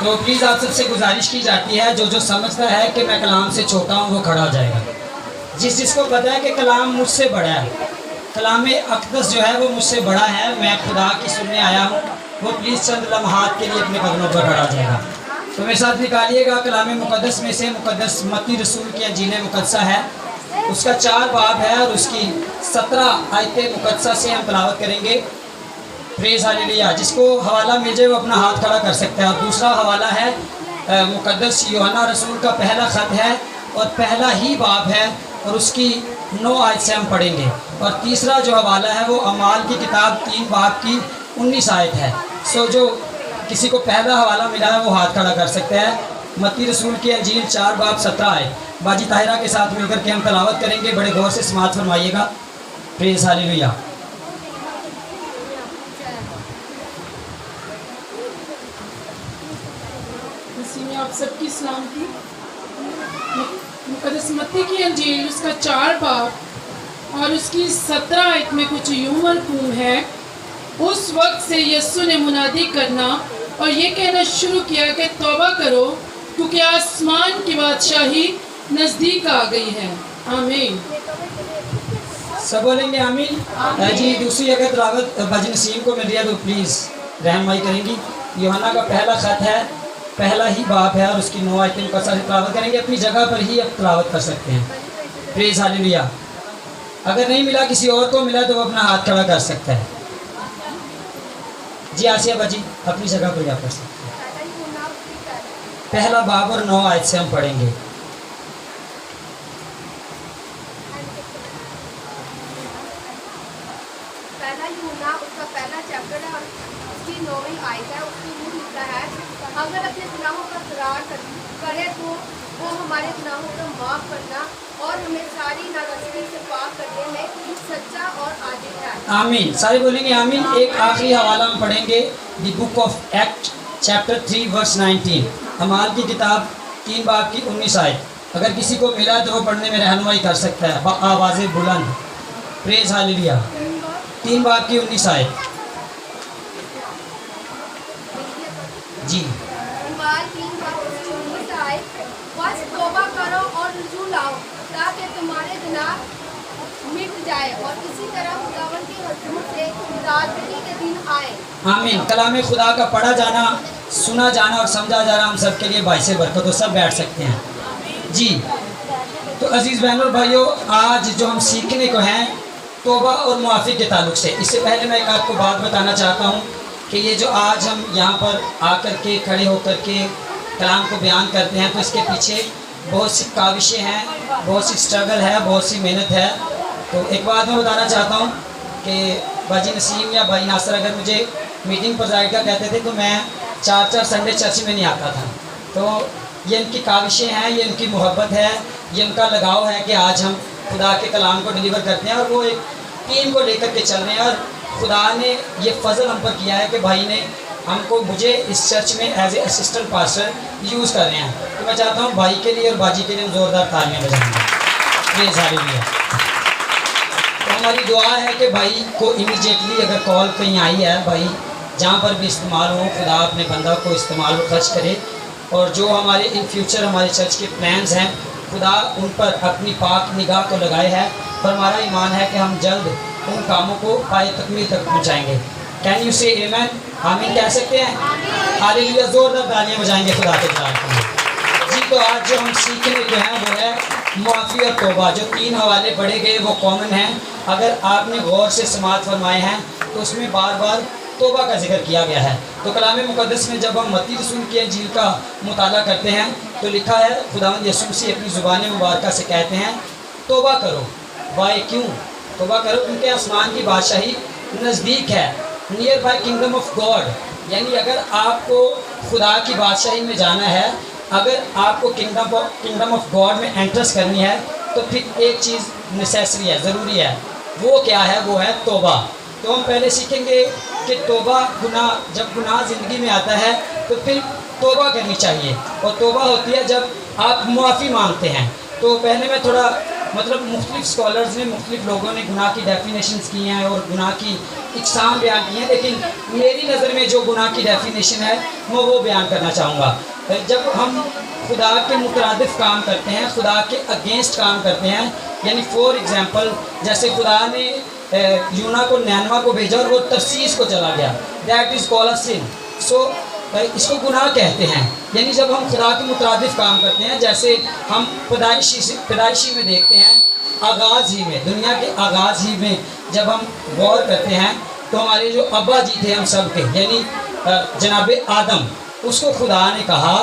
تو پلیز آپ سب سے گزارش کی جاتی ہے جو سمجھتا ہے کہ میں کلام سے چھوٹا ہوں وہ کھڑا ہو جائے گا. جس کو پتہ ہے کہ کلام مجھ سے بڑا ہے, کلام اقدس جو ہے وہ مجھ سے بڑا ہے, میں خدا کی سننے آیا ہوں, وہ پلیز چند لمحات کے لیے اپنے قدموں پر کھڑا ہو جائے گا. تو میرے ساتھ نکالیے گا کلام مقدس میں سے مقدس متی رسول کی انجیل مقدسہ ہے, اس کا 4 باب ہے اور اس کی 17 آیت مقدسہ سے ہم تلاوت کریں گے. پریز ہالیلویہ. جس کو حوالہ مل جائے وہ اپنا ہاتھ کھڑا کر سکتا ہے. اور دوسرا حوالہ ہے مقدس یوحنا رسول کا پہلا خط ہے اور پہلا ہی باب ہے اور اس کی 9 آیت سے ہم پڑھیں گے. اور تیسرا جو حوالہ ہے وہ اعمال کی کتاب 3 باب کی 19 آیت ہے. سو جو کسی کو پہلا حوالہ ملا ہے وہ ہاتھ کھڑا کر سکتا ہے. متی رسول کی انجیل 4 باب 17 آیت باجی طاہرہ کے ساتھ مل کر کے ہم تلاوت کریں گے. بڑے غور سے سماعت فرمائیے گا. پریز ہالیلویہ. آپ سب کی سلام کی. مقدس متی کی انجیل اس کا 4 باب اور اس کی 17 آیت میں کچھ یوں مرقوم ہے. اس وقت سے یسوع نے منادی کرنا اور یہ کہنا شروع کیا کہ توبہ کرو کیونکہ آسمان کی بادشاہی نزدیک آ گئی ہے. آمین. سب بولیں گے آمین. جی دوسری اگر تلاوت باجی نسیم کو مل رہی ہے تو پلیز رہنمائی کریں گی. یوحنا کا پہلا خط ہے, پہلا ہی باب ہے اور اس کی 9 آیتیں مقدسہ سے تلاوت کریں گے. اپنی جگہ پر ہی اب تلاوت کر سکتے ہیں. پریز ہالیلویہ. اگر نہیں ملا کسی اور کو ملا تو وہ اپنا ہاتھ کھڑا کر سکتا ہے. جی آسیہ باجی اپنی جگہ پر ہی آپ کر سکتے ہیں. پہلا باب اور 9 آیت سے ہم پڑھیں گے. پہلا یوحنا اس کا پہلا چیپٹر ہے اور اس کی 9ویں آیت ہے. اس میں یہ لکھا ہے اگر اپنے گناہوں کا اقرار کرے تو وہ ہمارے گناہوں کو معاف کرنا اور ہمیں ساری ناراضگی سے پاک کرنے میں سچا اور عادل ہے. آمین. سارے بولیں گے آمین. ایک آخری حوالہ ہم پڑھیں گے. دی بک آف ایکٹ چیپٹر 3 ورس 19. اعمال کی کتاب 3 باب کی 19 آیت. اگر کسی کو ملا تو وہ پڑھنے میں رہنمائی کر سکتا ہے آواز بلند. پریز ہالیلویہ. 3 باب کی 19 آیت. جی اعمال 3 باب کی 19 آیت. بس توبہ کرو اور رجوع لاؤ تاکہ تمہارے گناہ مٹ جائے اور اسی طرح خداوند کے حضور سے تازگی کے دن آئے. آمین. کلام خدا کا پڑھا جانا, سنا جانا اور سمجھا جانا ہم سب کے لیے باعث برکت. تو سب بیٹھ سکتے ہیں. جی تو عزیز بہنوں اور بھائیوں, آج جو ہم سیکھنے کو ہیں توبہ اور معافی کے تعلق سے, اس سے پہلے میں ایک آپ کو بات بتانا چاہتا ہوں کہ یہ جو آج ہم یہاں پر آ کر کے کھڑے ہو کر کے کلام کو بیان کرتے ہیں تو اس کے پیچھے بہت سی کاوشیں ہیں, بہت سی اسٹرگل ہے, بہت سی محنت ہے. تو ایک بات میں بتانا چاہتا ہوں کہ باجی نسیم یا بھائی ناصر اگر مجھے میٹنگ پر ظاہر کا کہتے تھے تو میں 4 سنڈے چرچ میں نہیں آتا تھا. تو یہ ان کی کاوشیں ہیں, یہ ان کی محبت ہے, یہ ان کا لگاؤ ہے کہ آج ہم خدا کے کلام کو ڈیلیور کرتے ہیں اور وہ ایک ٹیم کو لے کر کے چل رہے ہیں. اور خدا نے یہ فضل ہم پر کیا ہے کہ بھائی نے ہم کو مجھے اس چرچ میں as a assistant pastor use کر رہے ہیں. تو میں چاہتا ہوں بھائی کے لیے اور باجی کے لیے ہم زوردار تالیاں بجائیں گے. پریز ہالیلویہ. تو ہماری دعا ہے کہ بھائی کو امیجیٹلی اگر کال کہیں آئی ہے, بھائی جہاں پر بھی استعمال ہو خدا اپنے بندہ کو استعمال و خرچ کرے. اور جو ہمارے ان فیوچر ہمارے چرچ کے پلانز ہیں خدا ان پر اپنی پاک نگاہ کو لگائے ہے. اور ہمارا ایمان ہے کہ ہم جلد ان کاموں کو پائے تکمیل تک پہنچائیں گے. کین یو سے ایمین؟ آمین کہہ سکتے ہیں؟ ہالیلویہ. زوردار تالیاں بجائیں گے خدا کے جلال کے لیے. جی تو آج جو ہم سیکھنے جو ہیں وہ ہے معافی اور توبہ. جو 3 حوالے پڑھے گئے وہ کامن ہیں. اگر آپ نے غور سے سماعت فرمائے ہیں تو اس میں بار بار توبہ کا ذکر کیا گیا ہے. تو کلام مقدس میں جب ہم متی رسول کی انجیل کا مطالعہ کرتے ہیں تو لکھا ہے خداوند یسوع مسیح اپنی زبان مبارکہ سے کہتے ہیں توبہ کرو. وائے کیوں توبہ کرو؟ کیونکہ آسمان کی بادشاہی نزدیک ہے. Near by kingdom of God. یعنی اگر آپ کو خدا کی بادشاہی میں جانا ہے, اگر آپ کو کنگڈم آف گاڈ میں انٹرس کرنی ہے تو پھر ایک چیز نیسیسری ہے, ضروری ہے. وہ کیا ہے؟ وہ ہے توبہ. تو ہم پہلے سیکھیں گے کہ توبہ گناہ, جب گناہ زندگی میں آتا ہے تو پھر توبہ کرنی چاہیے. اور توبہ ہوتی ہے جب آپ معافی مانگتے ہیں. تو پہلے میں تھوڑا मतलब मुख्तलिफ स्कॉलर्स ने, मुख्तलिफ लोगों ने गुनाह की डेफिनेशंस की हैं और गुनाह की इकसाम बयान की हैं, लेकिन मेरी नज़र में जो गुनाह की डेफिनेशन है मैं वो बयान करना चाहूँगा। जब हम खुदा के मुतरादिफ काम करते हैं, खुदा के अगेंस्ट काम करते हैं, यानी फॉर एग्ज़ाम्पल जैसे खुदा ने यूना को नैनवा को भेजा और वो तरसीस को चला गया, दैट इज़ कॉल्ड अ सिन। सो इसको गुनाह कहते हैं। यानी जब हम खुदा के मुतरादिफ काम करते हैं, जैसे हम पैदाइशी में देखते हैं, आगाज़ ही में, दुनिया के आगाज़ ही में जब हम गौर करते हैं तो हमारे जो अब्बा जी थे हम सब के, यानी जनाब आदम, उसको खुदा ने कहा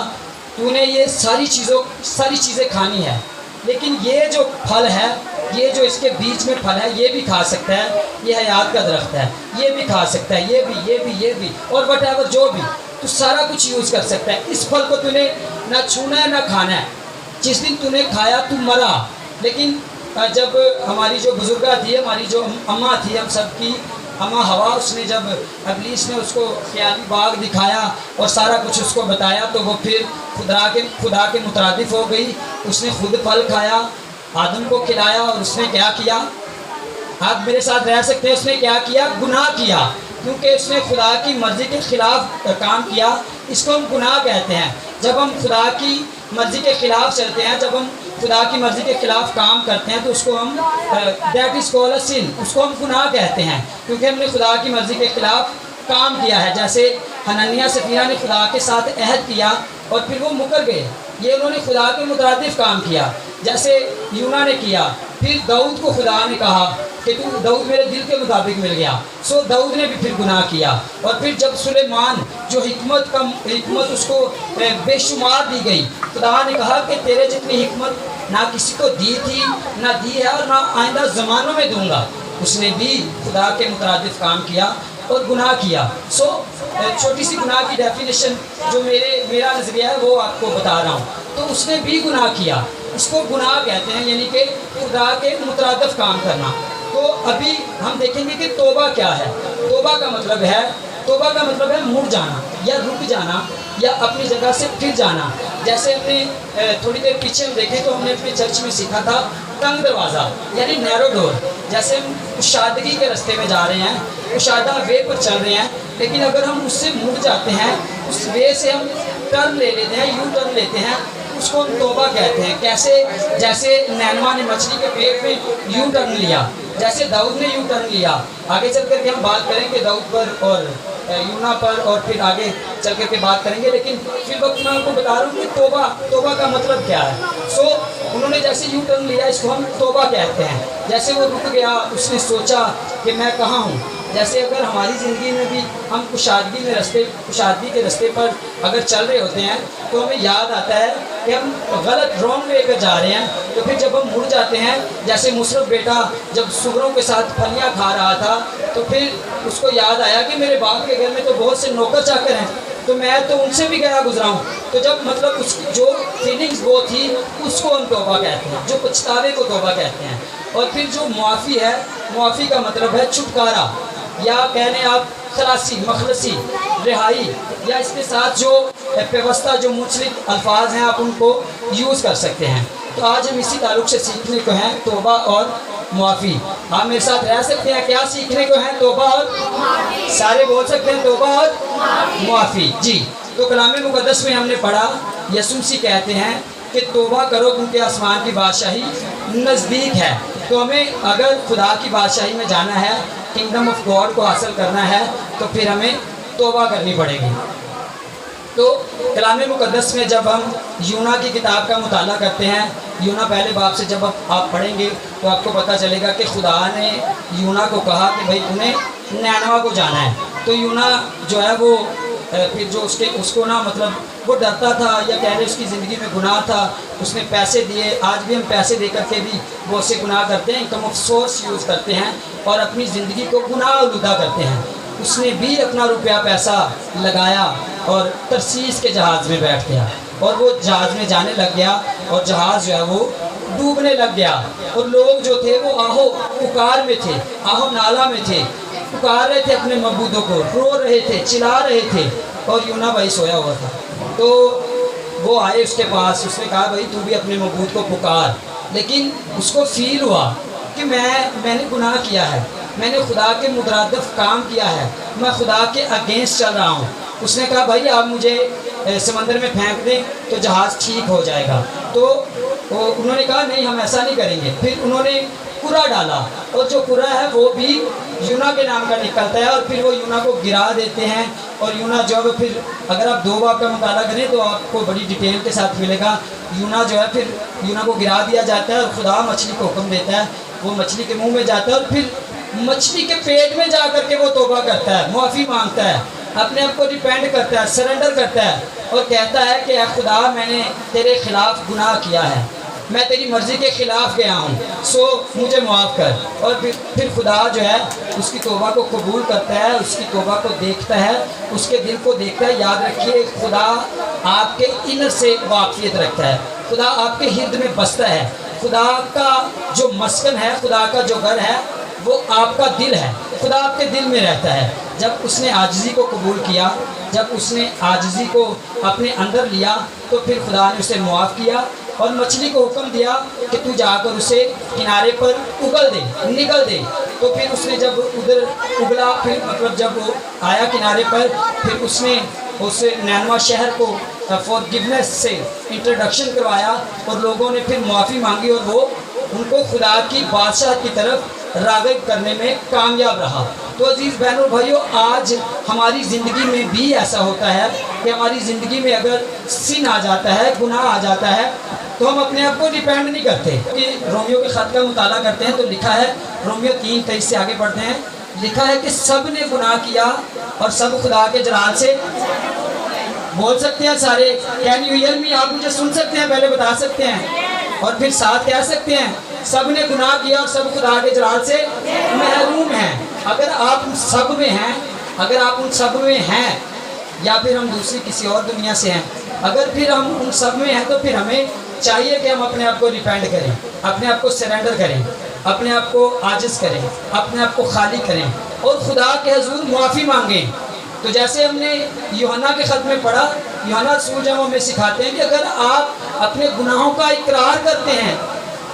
तूने ये सारी चीज़ें खानी है, लेकिन ये जो फल है, ये जो इसके बीच में फल है, ये भी खा सकता है, ये हयात का दरख्त है, ये भी खा सकता है, ये भी और वट जो भी, तो सारा कुछ यूज़ कर सकता है। इस फल को तूने ना छूना है ना खाना है, जिस दिन तूने खाया तू मरा। लेकिन जब हमारी जो बुजुर्गा थी, हमारी जो अम्मा थी, हम सब की अम्मा हवा, उसने जब इब्लीस ने उसको ख्याली बाग दिखाया और सारा कुछ उसको बताया, तो वो फिर खुदा के मुतरादिफ हो गई। उसने खुद फल खाया, आदम को खिलाया, और उसने क्या किया, आप मेरे साथ रह सकते हैं, उसने क्या किया, गुनाह किया, क्योंकि उसने खुदा की मर्ज़ी के ख़िलाफ़ काम किया। इसको हम गुनाह कहते हैं। जब हम खुदा की मर्ज़ी के ख़िलाफ़ चलते हैं, जब हम खुदा की मर्ज़ी के ख़िलाफ़ काम करते हैं, तो उसको हम दैट इज़ कॉल्ड अ सिन, उसको हम गुनाह कहते हैं, क्योंकि हमने खुदा की मर्ज़ी के ख़िलाफ़ काम किया है। जैसे हनन्याह सफीरा ने खुदा के साथ अहद किया और फिर वो मुकर गए, ये उन्होंने खुदा के मुतरादिफ काम किया, जैसे यूना ने किया। फिर दाऊद को खुदा ने कहा कि तू दाऊद मेरे दिल के मुताबिक मिल गया, सो दाऊद ने भी फिर गुनाह किया। और फिर जब सुलेमान जो हिकमत उसको बेशुमार दी गई, खुदा ने कहा कि तेरे जितनी हिकमत ना किसी को दी थी, ना दी है और ना आइंदा ज़मानों में दूंगा, उसने भी खुदा के मुतरादिफ काम किया और गुनाह किया। सो छोटी सी गुनाह की डेफिनेशन जो मेरा नज़रिया है वो आपको बता रहा हूँ। तो उसने भी गुनाह किया, इसको गुनाह कहते हैं, यानी कि खुदा के मुतरादिफ काम करना। तो अभी हम देखेंगे कि तौबा क्या है। तौबा का मतलब है मुड़ जाना या रुक जाना या अपनी जगह से फिर जाना। जैसे हमने थोड़ी देर पीछे हम देखें तो हमने अपने चर्च में सीखा था तंग दरवाज़ा, यानी नैरो डोर। जैसे हम कुशादगी के रास्ते में जा रहे हैं, कुशादा वे पर चल रहे हैं, लेकिन अगर हम उससे मुड़ जाते हैं, उस वे से हम टर्न ले लेते हैं, यू टर्न लेते हैं, उसको हम तौबा कहते हैं। कैसे? जैसे नैनवा ने मछली के पेट में यू टर्न लिया, जैसे दाऊद ने यू टर्न लिया। आगे चल करके हम बात करेंगे दाऊद पर और यूना पर, और फिर आगे चल करके बात करेंगे, लेकिन फिर वक्त मैं आपको बता रहा हूँ कि तौबा का मतलब क्या है। सो उन्होंने जैसे यू टर्न लिया, इसको हम तौबा कहते हैं। जैसे वो रुक गया, उसने सोचा कि मैं कहाँ हूँ। जैसे अगर हमारी ज़िंदगी में भी हम कुशादगी के रास्ते पर अगर चल रहे होते हैं, तो हमें याद आता है कि हम गलत रॉन्ग वे पर जा रहे हैं, तो फिर जब हम मुड़ जाते हैं, जैसे मुशरफ बेटा जब सुगरों के साथ फलियाँ खा रहा था, तो फिर उसको याद आया कि मेरे बाप के घर में तो बहुत से नौकर चाकर हैं, तो मैं तो उनसे भी गया गुजरा हूँ। तो जब मतलब उसकी जो फीलिंग्स वो थी, उसको हम तौबा कहते हैं, जो पछतावे को तौबा कहते हैं। और फिर जो मुआफ़ी है, मुआफ़ी का मतलब है छुटकारा, या कहने आप खलासी, मखलसी, रिहाई, या इसके साथ जो व्यवस्था, जो मुंसलिक अल्फाज हैं, आप उनको यूज़ कर सकते हैं। तो आज हम इसी ताल्लुक़ से सीखने को हैं तौबा और मुआफ़ी। आप मेरे साथ रह सकते हैं, क्या सीखने को है? तौबा और सारे बोल सकते हैं तौबा और मुआफ़ी। जी, तो कलाम मुक़द्दस में हमने पढ़ा, यसुम सी कहते हैं कि तौबा करो क्योंकि आसमान की बादशाही नज़दीक है। तो हमें अगर खुदा की बादशाही में जाना है, किंगडम ऑफ गॉड को हासिल करना है, तो फिर हमें तौबा करनी पड़ेगी। तो कलाम मुक़द्दस में जब हम यूना की किताब का मुताला करते हैं, यूना पहले बाब से जब आप पढ़ेंगे तो आपको पता चलेगा कि खुदा ने यूना को कहा कि भाई उन्हें नैनवा को जाना है। तो यूना जो है वो फिर जो उसको ना मतलब वो डरता था, या कह रहे उसकी ज़िंदगी में गुनाह था, उसने पैसे दिए। आज भी हम पैसे दे करके भी बहुत से गुनाह करते हैं, इनकम ऑफ सोर्स यूज़ करते हैं और अपनी ज़िंदगी को गुनाह आलूदा करते हैं। उसने भी अपना रुपया पैसा लगाया और तरसीस के जहाज़ में बैठ गया, और वो जहाज़ में जाने लग गया, और जहाज़ जो है वो डूबने लग गया। और लोग जो थे वो आहो पुकार में थे, आहो नाला में थे, पुकार रहे थे अपने मबूदों को, रो रहे थे, चिल्ला रहे थे, और यूना भाई सोया हुआ था। तो वो आए उसके पास, उसने कहा भाई तू भी अपने मबूद को पुकार। لیکن اس کو فیل ہوا کہ میں نے گناہ کیا ہے، میں نے خدا کے مترادف کام کیا ہے، میں خدا کے اگینسٹ چل رہا ہوں۔ اس نے کہا بھائی آپ مجھے سمندر میں پھینک دیں تو جہاز ٹھیک ہو جائے گا، تو انہوں نے کہا نہیں ہم ایسا نہیں کریں گے۔ پھر انہوں نے کرا ڈالا، اور جو کرا ہے وہ بھی یونا کے نام کا نکلتا ہے، اور پھر وہ یونا کو گرا دیتے ہیں، اور یونا جو ہے پھر اگر آپ 2 باب کا مطالعہ کریں تو آپ کو بڑی ڈیٹیل کے ساتھ ملے گا۔ یونا جو ہے پھر یونا کو گرا دیا جاتا ہے، اور خدا مچھلی کو حکم دیتا ہے، وہ مچھلی کے منہ میں جاتا ہے، اور پھر مچھلی کے پیٹ میں جا کر کے وہ توبہ کرتا ہے، معافی مانگتا ہے، اپنے آپ کو ڈیپینڈ کرتا ہے، سرنڈر کرتا ہے، اور کہتا ہے کہ اے خدا میں نے تیرے خلاف گناہ کیا ہے، میں تیری مرضی کے خلاف گیا ہوں، سو مجھے معاف کر۔ اور پھر خدا جو ہے اس کی توبہ کو قبول کرتا ہے، اس کی توبہ کو دیکھتا ہے، اس کے دل کو دیکھتا ہے۔ یاد رکھیے خدا آپ کے انر سے واقفیت رکھتا ہے، خدا آپ کے ہرد میں بستا ہے، خدا کا جو مسکن ہے، خدا کا جو گھر ہے وہ آپ کا دل ہے، خدا آپ کے دل میں رہتا ہے۔ جب اس نے عاجزی کو قبول کیا، جب اس نے عاجزی کو اپنے اندر لیا، تو پھر خدا نے اسے معاف کیا، اور مچھلی کو حکم دیا کہ تو جا کر اسے کنارے پر نگل دے۔ تو پھر اس نے جب ادھر اگلا، پھر مطلب جب وہ آیا کنارے پر، پھر اس نے اس نینوا شہر کو فورگیونیس سے انٹروڈکشن کروایا، اور لوگوں نے پھر معافی مانگی، اور وہ ان کو خدا کی بادشاہ کی طرف راغب کرنے میں کامیاب رہا۔ تو عزیز بہنوں اور بھائیوں، آج ہماری زندگی میں بھی ایسا ہوتا ہے کہ ہماری زندگی میں اگر سن آ جاتا ہے، گناہ آ جاتا ہے، تو ہم اپنے آپ کو ڈیپینڈ نہیں کرتے۔ کہ رومیو کے خط کا مطالعہ کرتے ہیں تو لکھا ہے، رومیو 3:23 سے آگے پڑھتے ہیں، لکھا ہے کہ سب نے گناہ کیا اور سب خدا کے جلال سے بول سکتے ہیں سارے، کین یو ہیئر می؟ آپ مجھے سن سکتے ہیں؟ پہلے بتا سکتے ہیں، اور پھر ساتھ کہہ سکتے ہیں سب نے گناہ کیا اور سب خدا کے جلال سے محروم ہیں۔ اگر آپ ان سب میں ہیں، اگر آپ ان سب میں ہیں، یا پھر ہم دوسری کسی اور دنیا سے ہیں، اگر پھر ہم ان سب میں ہیں، تو پھر ہمیں چاہیے کہ ہم اپنے آپ کو ڈیپینڈ کریں، اپنے آپ کو سرنڈر کریں، اپنے آپ کو عاجز کریں، اپنے آپ کو خالی کریں، اور خدا کے حضور معافی مانگیں۔ تو جیسے ہم نے یوحنا کے خط میں پڑھا، یوحنا رسول جب ہمیں سکھاتے ہیں کہ اگر آپ اپنے گناہوں کا اقرار کرتے ہیں،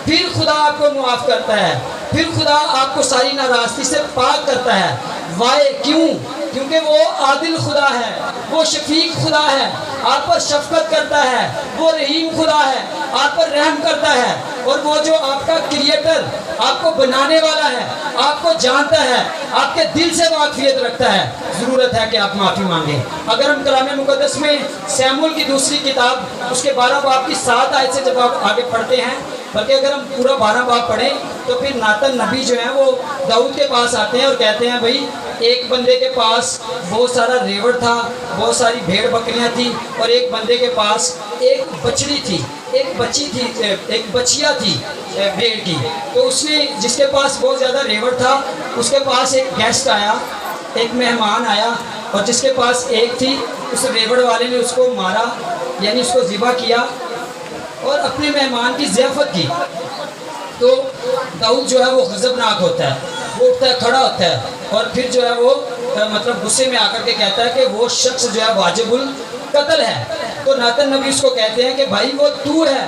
پھر خدا آپ کو معاف کرتا ہے، پھر خدا آپ کو ساری ناراستی سے پاک کرتا ہے۔ وائے کیوں؟ کیونکہ وہ عادل خدا ہے، وہ شفیق خدا ہے، آپ پر شفقت کرتا ہے، وہ رحیم خدا ہے، آپ پر رحم کرتا ہے، اور وہ جو آپ کا کریٹر، آپ کو بنانے والا ہے، آپ کو جانتا ہے، آپ کے دل سے واقفیت رکھتا ہے۔ ضرورت ہے کہ آپ معافی مانگیں۔ اگر ہم کلام مقدس میں سیموئیل کی دوسری کتاب اس کے 12 باب کی 7 آیت سے جب آپ آگے پڑھتے ہیں، بلکہ اگر ہم پورا 12 باب پڑھیں تو پھر ناتن نبی جو ہیں وہ داؤد کے پاس آتے ہیں اور کہتے ہیں بھائی ایک بندے کے پاس بہت سارا ریوڑ تھا، بہت ساری بھیڑ بکریاں تھیں، اور ایک بندے کے پاس ایک بچڑی تھی، ایک بچیا تھی بھیڑ کی۔ تو اس نے جس کے پاس بہت زیادہ ریوڑ تھا، اس کے پاس ایک گیسٹ آیا، ایک مہمان آیا، اور جس کے پاس ایک تھی، اس ریوڑ والے نے اس کو مارا، یعنی اس کو ذبح کیا اور اپنے مہمان کی ضیافت کی۔ تو داؤد جو ہے وہ غضبناک ہوتا ہے، وہ اٹھتا ہے، کھڑا ہوتا ہے، اور پھر جو ہے وہ مطلب غصے میں آ کر کے کہتا ہے کہ وہ شخص جو ہے واجب القتل ہے۔ تو ناتن نبی اس کو کہتے ہیں کہ بھائی وہ تو ہے،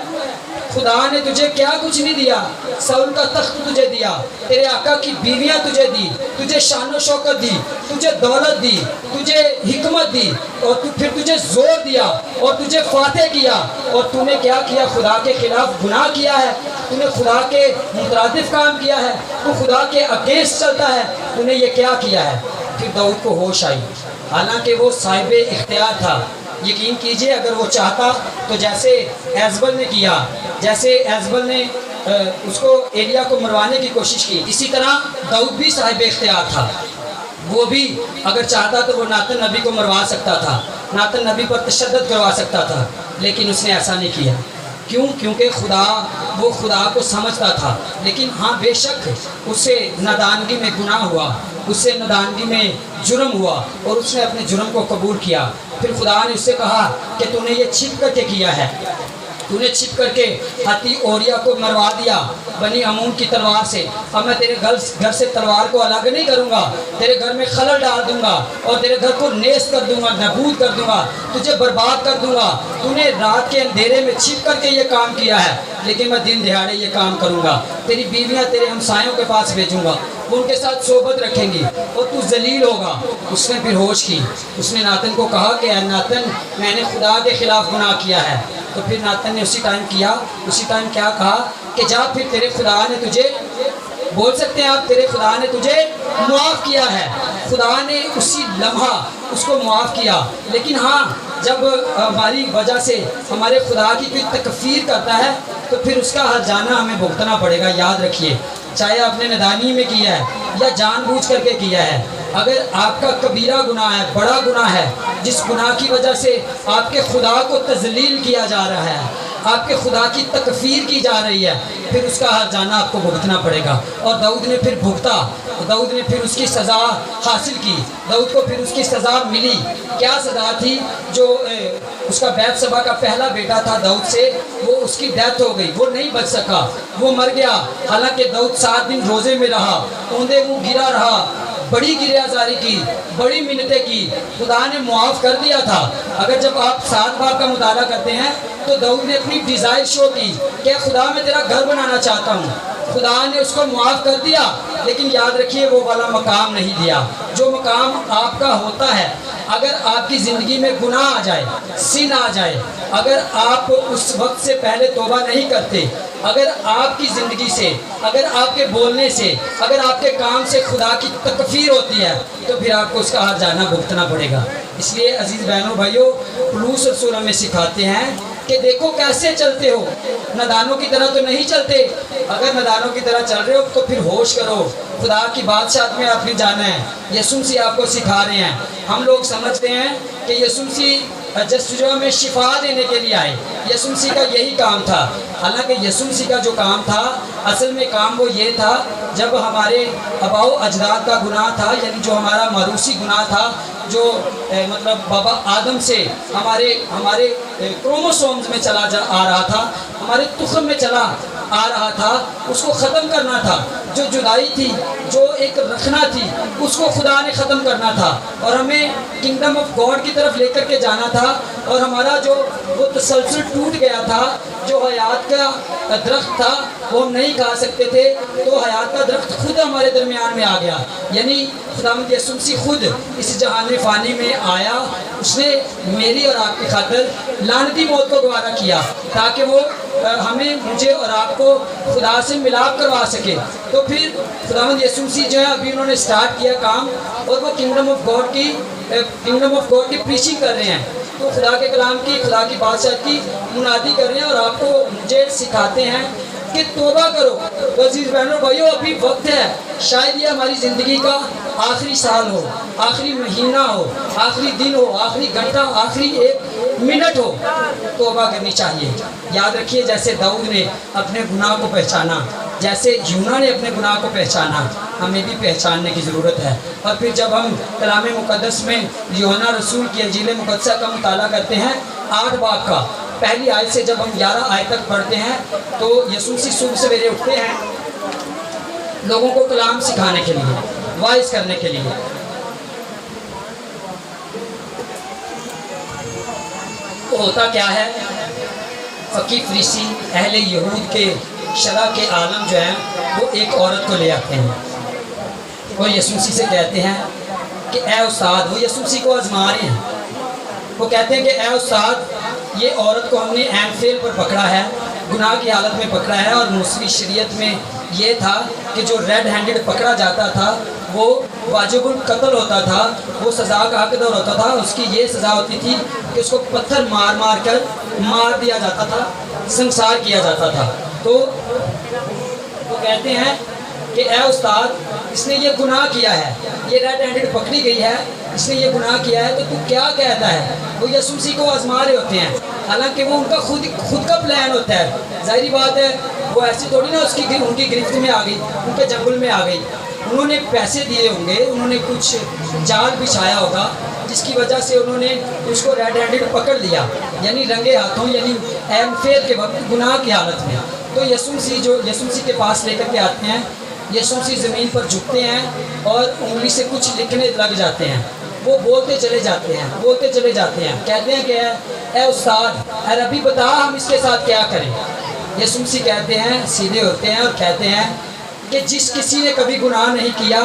خدا نے تجھے کیا کچھ نہیں دیا، ساؤل کا تخت تجھے دیا، تیرے آقا کی بیویاں تجھے دی، تجھے شان و شوکت دی، تجھے دولت دی، تجھے حکمت دی، اور پھر تجھے زور دیا اور تجھے فاتح کیا، اور تو نے کیا کیا؟ خدا کے خلاف گناہ کیا ہے، تو نے خدا کے مترادف کام کیا ہے، تو خدا کے اگینسٹ چلتا ہے، تو نے یہ کیا کیا ہے؟ پھر داؤد کو ہوش آئی، حالانکہ وہ صاحب اختیار تھا۔ یقین کیجئے اگر وہ چاہتا تو جیسے ایزبل نے کیا، جیسے ایزبل نے اس کو ایلیا کو مروانے کی کوشش کی، اسی طرح داؤد بھی صاحب اختیار تھا۔ وہ بھی اگر چاہتا تو وہ ناتن نبی کو مروا سکتا تھا، ناتن نبی پر تشدد کروا سکتا تھا، لیکن اس نے ایسا نہیں کیا۔ کیوں؟ کیونکہ وہ خدا کو سمجھتا تھا۔ لیکن ہاں بے شک اس سے نادانگی میں گناہ ہوا، اس سے نادانگی میں جرم ہوا، اور اس نے اپنے جرم کو قبول کیا۔ پھر خدا نے اس سے کہا کہ تو نے یہ چھپ کر کے کیا ہے، تو نے چھپ کر کے ہتی اوریا کو مروا دیا بنی عمون کی تلوار سے، अब मैं तेरे घर से तलवार को अलग नहीं करूँगा, तेरे घर में खलल डाल दूंगा और तेरे घर को नेस्त कर दूंगा, नबूद कर दूंगा, तुझे बर्बाद कर दूंगा। तूने रात के अंधेरे में छिप करके ये काम किया है, लेकिन मैं दिन दिहाड़े ये काम करूँगा। तेरी बीवियाँ तेरे हमसायों के पास भेजूँगा, वो उनके साथ सोबत रखेंगी और तू जलील होगा। उसने फिर होश की, उसने नातन को कहा कि ऐ नातन, मैंने खुदा के खिलाफ गुनाह किया है। तो फिर नातन ने उसी टाइम क्या कहा कि जा, फिर तेरे खुदा ने तुझे, बोल सकते हैं आप, तेरे खुदा ने तुझे मुआफ़ किया है। खुदा ने उसी लम्हा उसको मुआफ़ किया। लेकिन हाँ, जब हमारी वजह से हमारे खुदा की कोई तकफ़ीर करता है तो फिर उसका हर्जाना हमें भुगतना पड़ेगा। याद रखिए, चाहे आपने नादानी में किया है या जानबूझ करके किया है, अगर आपका कबीरा गुनाह है, बड़ा गुनाह है, जिस गुनाह की वजह से आपके खुदा को तज़लील किया जा रहा है, आपके खुदा की तकफ़ीर की जा रही है, फिर उसका हर्जाना आपको भुगतना पड़ेगा। और दाऊद ने फिर भुगता, दाऊद ने फिर उसकी सज़ा हासिल की, दाऊद को फिर उसकी सज़ा मिली। क्या सज़ा थी? जो उसका बैतशबा का पहला बेटा था दाऊद से, वो उसकी डेथ हो गई, वो नहीं बच सका, वो मर गया। हालांकि दाऊद 7 दिन रोज़े में रहा, औंधे मुँह गिरा रहा, बड़ी गिरियाजारी की, बड़ी मिन्नतें की, खुदा ने मुआफ़ कर दिया था। अगर जब आप 7 बाब का मुताला करते हैं तो दाऊद ने अपनी डिज़ायर शो की कि खुदा मैं तेरा घर बनाना चाहता हूँ। खुदा ने उसको मुआफ़ कर दिया, लेकिन याद रखिए वो वाला मकाम नहीं दिया जो मकाम आपका होता है। अगर आपकी ज़िंदगी में गुनाह आ जाए, सिन आ जाए, अगर आप उस वक्त से पहले तौबा नहीं करते, अगर आपकी ज़िंदगी से, अगर आपके बोलने से, अगर आपके काम से खुदा की तकफ़ीर होती है, तो फिर आपको उसका हर्जाना भुगतना पड़ेगा। इसलिए अजीज़ बहनों भाइयों, पौलुस रसूल हमें सिखाते हैं कि देखो कैसे चलते हो, नादानों की तरह तो नहीं चलते। अगर नादानों की तरह चल रहे हो तो फिर होश करो, खुदा की बादशाहत में आपने जाना है। यीशु मसीह आपको सिखा रहे हैं। हम लोग समझते हैं कि यीशु मसीह जस्तुजा में शिफा देने के लिए आए, यीशु मसीह का यही काम था। हालांकि यीशु मसीह का जो काम था, असल में काम वो ये था, जब हमारे आबाओ अजदाद का गुनाह था, यानी जो हमारा मारूसी गुनाह था, जो मतलब बाबा आदम से हमारे क्रोमोसोम्स में चला आ रहा था, हमारे तुख़्म में चला आ रहा था, उसको ख़त्म करना था। जो जुदाई थी, जो एक रखना थी, उसको खुदा ने ख़त्म करना था और हमें किंगडम ऑफ गॉड की तरफ लेकर के जाना था। और हमारा जो वो तसलसल टूट गया था, जो हयात का दरख्त था वो हम नहीं खा सकते थे, तो हयात का दरख्त खुद हमारे दरमियान में आ गया। यानी खुदावंद यीशु मसीह खुद इस जहान फ़ानी में आया, उसने मेरी और आपकी खातिर लानती मौत को गवारा किया ताकि वो हमें, मुझे और आपको खुदा से मिलाप करवा सके। तो फिर खुदावंद यीशु मसीह जो है, अभी उन्होंने स्टार्ट किया काम और वो किंगडम ऑफ गॉड की प्रीचिंग कर रहे हैं। तो खुदा के कलाम की, खुदा की बादशाह की मुनादी कर रहे हैं और आपको, मुझे सिखाते हैं कि तौबा करो। तो अजीज़ बहनों भाइयों, अभी वक्त है, शायद ये हमारी ज़िंदगी का आखिरी साल हो, आखिरी महीना हो, आखिरी दिन हो, आखिरी घंटा, आखिरी 1 मिनट हो, तौबा करनी चाहिए। याद रखिए, जैसे दाऊद ने अपने गुनाह को पहचाना, जैसे यूना ने अपने गुनाह को पहचाना, हमें भी पहचानने की ज़रूरत है। और फिर जब हम कलाम मुक़द्दस में यूहन्ना रसूल की इंजील मुक़द्दसा का मुताला करते हैं, 8 बाब का पहली आयत से जब हम 11 आयत तक पढ़ते हैं, तो यीशु मसीह सुबह सवेरे उठते हैं लोगों को कलाम सिखाने के लिए, वाइज करने के लिए। तो होता क्या है, फ़कीह फरीसी अहले यहूद के शरा के आलम जो हैं, वो एक औरत को ले आते हैं और यीशु मसीह से कहते हैं कि ए उस्ताद, वो यीशु मसीह को आजमा रहे हैं। वो कहते हैं कि ए उस्ताद, ये औरत को हमने ऐन फेल पर पकड़ा है, गुनाह की हालत में पकड़ा है, और मूसवी शरीयत में ये था कि जो रेड हैंडेड पकड़ा जाता था वो वाजिबुल कत्ल होता था, वो सज़ा का हकदार होता था। उसकी ये सज़ा होती थी कि उसको पत्थर मार मार कर मार दिया जाता था, संसार किया जाता था। तो वो कहते हैं कि ए उस्ताद, इसने ये गुनाह किया है, ये रेड हैंडेड पकड़ी गई है, इसने ये गुनाह किया है, तो तू क्या कहता है? वो यीशु मसीह को आजमा रहे होते हैं, हालांकि वो उनका खुद का प्लान होता है। ज़ाहिरी बात है, वो ऐसी थोड़ी ना उनकी गिरफ्त में आ गई, उनके जंगल में आ गई। उन्होंने पैसे दिए होंगे, उन्होंने कुछ जाल बिछाया होगा, जिसकी वजह से उन्होंने उसको रेड हैंडेड पकड़ लिया, यानी रंगे हाथों, यानी एम फेल के वक्त गुनाह की हालत में। तो यीशु मसीह के पास लेकर के आते हैं यीशु मसीह ज़मीन पर झुकते हैं और उंगली से कुछ लिखने लग जाते हैं। वो बोलते चले जाते हैं, कहते हैं कि ए उस्ताद, ए रब्बी, बता हम इसके साथ क्या करें। यीशु मसीह कहते हैं, सीधे होते हैं और कहते हैं कि जिस किसी ने कभी गुनाह नहीं किया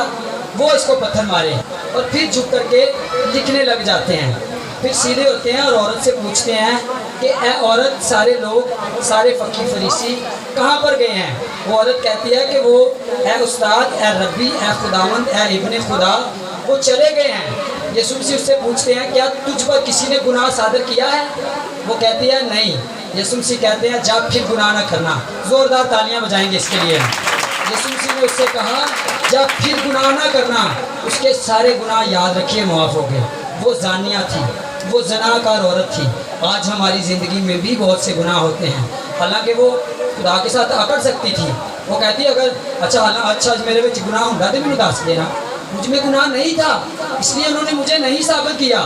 वो इसको पत्थर मारे, और फिर झुक करके लिखने लग जाते हैं। फिर सीधे होते हैं और औरत से पूछते हैं कि ए औरत, सारे लोग, सारे फ़कीह फरीसी कहाँ पर गए हैं? वो औरत कहती है कि वो ए उस्ताद, ए रब्बी, ए खुदावंद, ए इब्ने खुदा, वो चले गए हैं। यीशु मसीह उससे पूछते हैं, क्या तुझ पर किसी ने गुनाह सादर किया है? वो कहती है नहीं। यीशु मसीह कहते हैं, जा फिर गुनाह ना करना। ज़ोरदार तालियां बजाएंगे इसके लिए। यीशु मसीह ने उससे कहा, जब फिर गुनाह ना करना। उसके सारे गुनाह याद रखिए माफ़ हो गए। वो जानिया थी, वो जनाकार औरत थी। आज हमारी ज़िंदगी में भी बहुत से गुनाह होते हैं, हालांकि वो खुदा के साथ अकड़ सकती थी। वो कहती अगर अच्छा मेरे में गुनाह होगा तो मैंने दस देना, मुझ में गुनाह नहीं था, इसलिए उन्होंने मुझे नहीं साबित किया।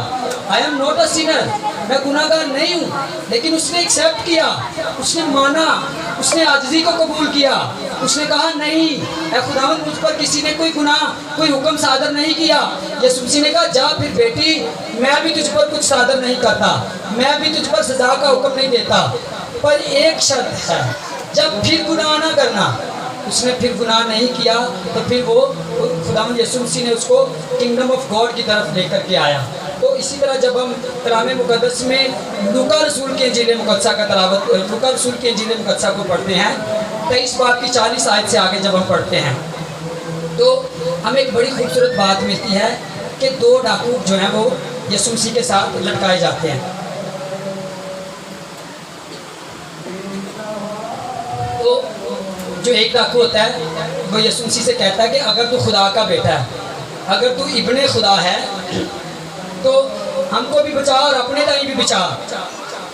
I am not a Sinner, मैं गुनाहगार नहीं हूँ। लेकिन उसने एक्सेप्ट किया, उसने माना, उसने आजिज़ी को कबूल किया। उसने कहा नहीं, ऐ खुदावंद, मुझ पर किसी ने कोई गुनाह, कोई हुक्म सादर नहीं किया। यीशु मसीह ने कहा, जा फिर बेटी, मैं भी तुझ पर कुछ सादर नहीं करता, मैं भी तुझ पर सजा का हुक्म नहीं देता, पर एक शर्त है, जब फिर गुनाह ना करना। उसने फिर गुनाह नहीं किया तो फिर वो खुदावंद यीशु मसीह ने उसको किंगडम ऑफ गॉड की तरफ लेकर के आया। तो इसी तरह जब हम कलाम मुक़द्दस में लूका रसूल के इंजील मुक़द्दसा का तलावत, लूका रसूल के इंजील मुक़द्दसा को पढ़ते हैं, 23 बाब की 40 आयत से आगे जब हम पढ़ते हैं तो हमें एक बड़ी खूबसूरत बात मिलती है कि 2 डाकू जो हैं वो यीशु मसीह के साथ लटकाए जाते हैं। तो जो एक डाकू होता है वो यीशु मसीह से कहता है कि अगर तू खुदा का बेटा है, अगर तू इब्ने खुदा है तो हमको भी बचा और अपने ताई भी बचा।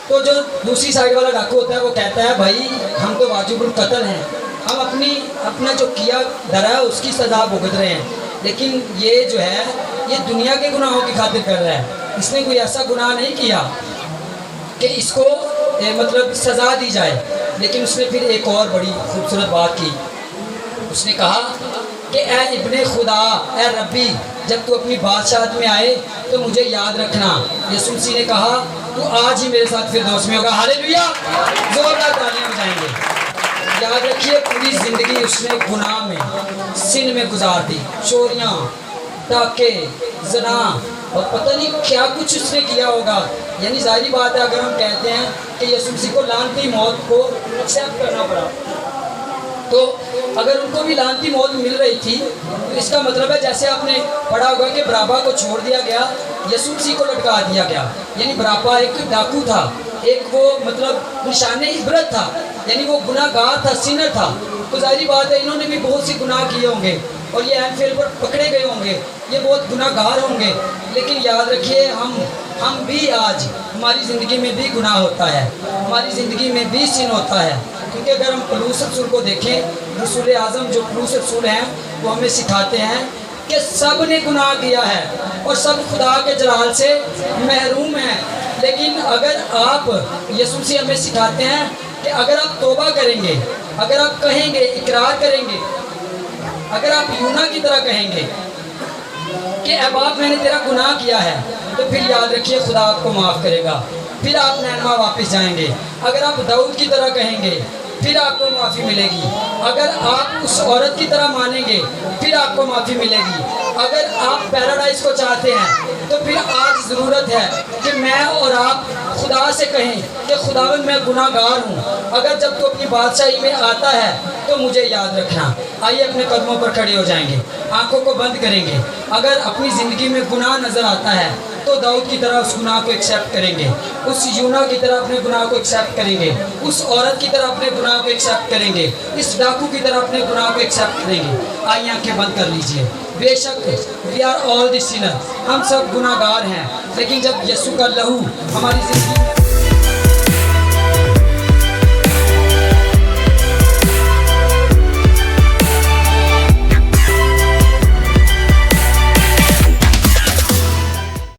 तो जो दूसरी साइड वाला डाकू होता है वो कहता है, भाई हम तो वाजिबुल कत्ल हैं, हम अपना जो किया धरा है उसकी सज़ा भुगत रहे हैं, लेकिन ये जो है ये दुनिया के गुनाहों की खातिर कर रहा है। इसने कोई ऐसा गुनाह नहीं किया कि इसको मतलब सज़ा दी जाए। लेकिन उसने फिर एक और बड़ी खूबसूरत बात की। उसने कहा कि ए इब्ने खुदा, ए रब्बी, जब तू अपनी बादशाहत में आए तो मुझे याद रखना। यीशु मसीह ने कहा, तू आज ही मेरे साथ फिरदौस में होगा। हालेलुया, जोरदार तालियां बजाएंगे। याद रखिए, पूरी ज़िंदगी उसने गुनाह में, सिन में गुजार दी, चोरियाँ, डाके, ज़ना और पता नहीं क्या कुछ उसने किया होगा। यानी ज़ाहिरी बात है, अगर हम कहते हैं कि यीशु मसीह को लानती मौत को एक्सेप्ट करना पड़ा, तो अगर उनको भी लानती मौत मिल रही थी तो इसका मतलब है, जैसे आपने पढ़ा होगा कि बराबा को छोड़ दिया गया, यीशु मसीह को लटका दिया गया। यानी बराबा एक डाकू था, एक वो मतलब निशाने इबरत था, यानी वो गुनाहगार था, सिनर था। तो ज़ाहिरी बात है इन्होंने भी बहुत सी गुनाह किए होंगे और ये एनफील्ड पर पकड़े गए होंगे, ये बहुत गुनाहगार होंगे। लेकिन याद रखिए, हम भी आज हमारी ज़िंदगी में भी गुनाह होता है, हमारी ज़िंदगी में भी सिन होता है। क्योंकि अगर हम पलूस रसूल को देखें, रसूल आज़म जो पलूस रसूल हैं वो हमें सिखाते हैं कि सब ने गुनाह किया है और सब खुदा के जलाल से महरूम हैं। लेकिन अगर आप, यीशु मसीह हमें सिखाते हैं कि अगर आप तौबा करेंगे, अगर आप कहेंगे, इकरार करेंगे, अगर आप यूना की तरह कहेंगे कि ऐ बाप मैंने तेरा गुनाह किया है, तो फिर याद रखिए खुदा आपको माफ़ करेगा, फिर आप नैनमा वापस जाएंगे। अगर आप दाऊद की तरह कहेंगे फिर आपको माफ़ी मिलेगी। अगर आप उस औरत की तरह मानेंगे फिर आपको माफ़ी मिलेगी। अगर आप पैराडाइज को चाहते हैं तो फिर आज ज़रूरत है कि मैं और आप खुदा से कहें कि खुदावंद मैं गुनाहगार हूँ, अगर जब तू अपनी बादशाही में आता है तो मुझे याद रखना। आइए अपने कदमों पर खड़े हो जाएंगे, आंखों को बंद करेंगे। अगर अपनी ज़िंदगी में गुनाह नज़र आता है तो दाऊद की तरह उस गुनाह को एक्सेप्ट करेंगे, उस यूना की तरह अपने गुनाह को एक्सेप्ट करेंगे, उस औरत की तरह अपने गुनाह को एक्सेप्ट करेंगे, इस डाकू की तरह अपने गुनाह को एक्सेप्ट करेंगे। आइए आंखें बंद कर लीजिए। बेशक we are all the sinner, हम सब गुनाहगार हैं, लेकिन जब यीशु का लहू हमारी ज़िंदगी में